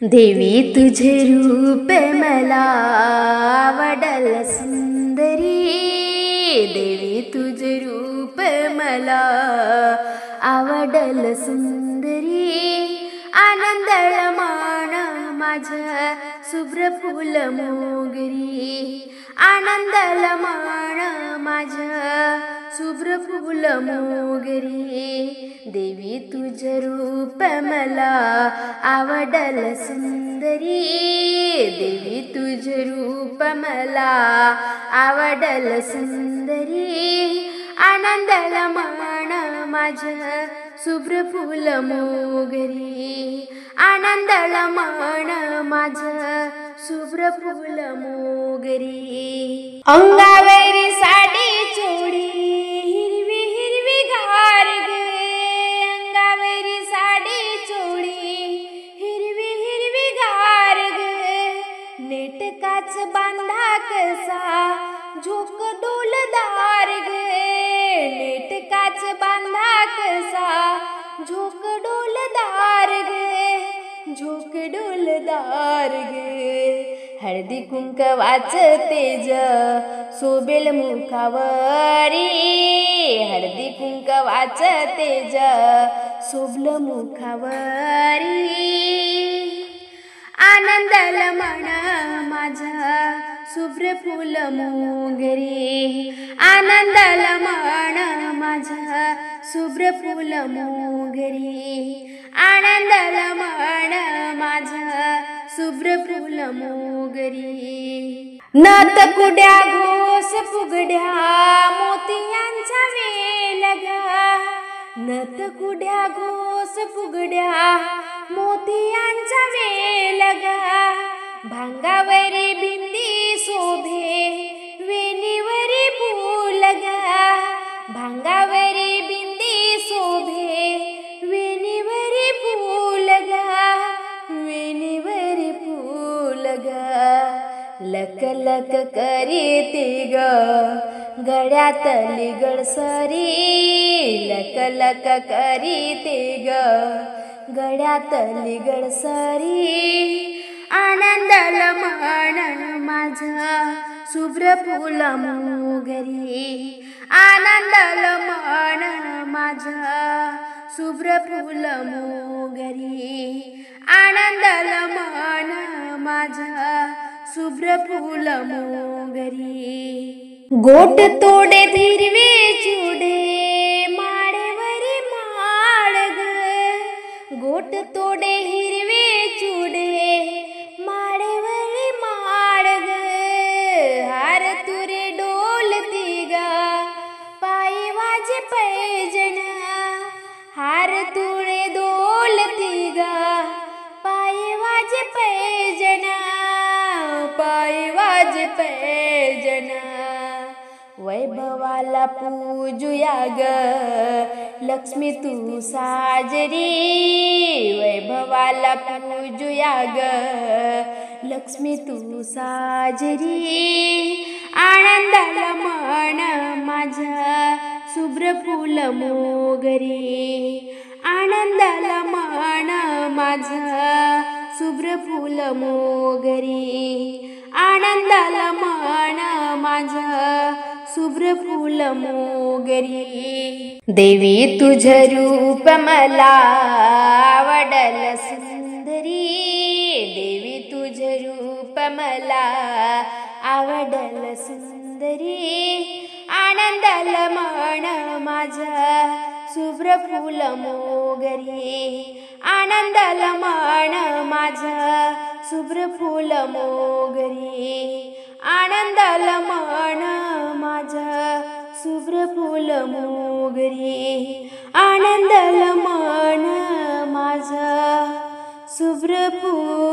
देवी तुझे रूप मला आवडल सुंदरी, देवी तुझे रूप मला आवडल सुंदरी। आनंदळ मान माझ्या शुभ्र फूल मोगरी, आनंदळ मान माझ्या शुभ्र फूल मोगरी। देवी तुझे रूप मला आवडल सुंदरी, देवी तुझे रूप मला आवडल सुंदरी। आनंदळ मान माझ्या शुभ्र फूल मोगरी, आनंदळ मान माझ्या शुभ्र फूल मोगरी। अंगावरी साडी चोळी हिरवी हिरवी गार गे, अंगावरी साडी चोळी हिरवी हिरवी गार गे। नेटकाच बांधा कसा झोक डोलदार गे, नेटकाच बांधा कसा झोक डोलदार गे, झोक डोलदार गे। हळदी कुंकवाच तेज शोभेल मुखावरी, हळदी कुंकवाच तेज शोभल मुखावरी। आनंदळ मान माझा शुभ्र फूल मोगरी, आनंदळ मान माझा शुभ्र फूल मोगरी। आनंदळ मान माझा शुभ्र फूल मोगरी। नथ कुड्या घोस फुगड्या मोतियांचा वेल गा, नथ कुड्या घोस फुगड्या मोतियांचा वेल गा। भांगावरी बिंदी शोभे वेणीवरी फूल गा, भांगावरी बिंदी शोभे वेणीवरी फूल गा, वेणीवरी फूल गा। लक लक करीते ग गळ्यातली गडसरी, लक लक करीते ग गळ्यातली गडसरी। आनंदळ मान माझा शुभ्र फूल मोगरी, आनंदळ मान माझा शुभ्र फूल मोगरी। आनंदळ मान माझा शुभ्र फूल मोगरी। गोट तोडे हिरवे चुडे माळेवरी माळ ग, गोट तोडे हिरवे चुडे माळेवरी माळ ग। हार तुरे डोलती ग पायी वाजे पैजण, हार तुरे डोलती ग पायी वाजे पैजण, पायी वाजे पैजण। वैभवाला पूजुया ग लक्ष्मी तू साजरी, वैभवाला पूजुया ग लक्ष्मी तू साजरी। आनंदळ मान माझा शुभ्र फूल मोगरी, आनंदळ मान माझा शुभ्र फूल मोगरी। आनंदळ मान माझा शुभ्र फूल मोगरी। देवी तुझे रूप मला आवडल सुंदरी, देवी तुझे रूप मला आवडल सुंदरी। आनंदळ मान माझा शुभ्र फूल मोगरी, आनंदळ मान माझा शुभ्र फूल मोगरी। आनंदळ मान माझा शुभ्र फूल मोगरी, आनंदळ मान माझा शुभ्र फूल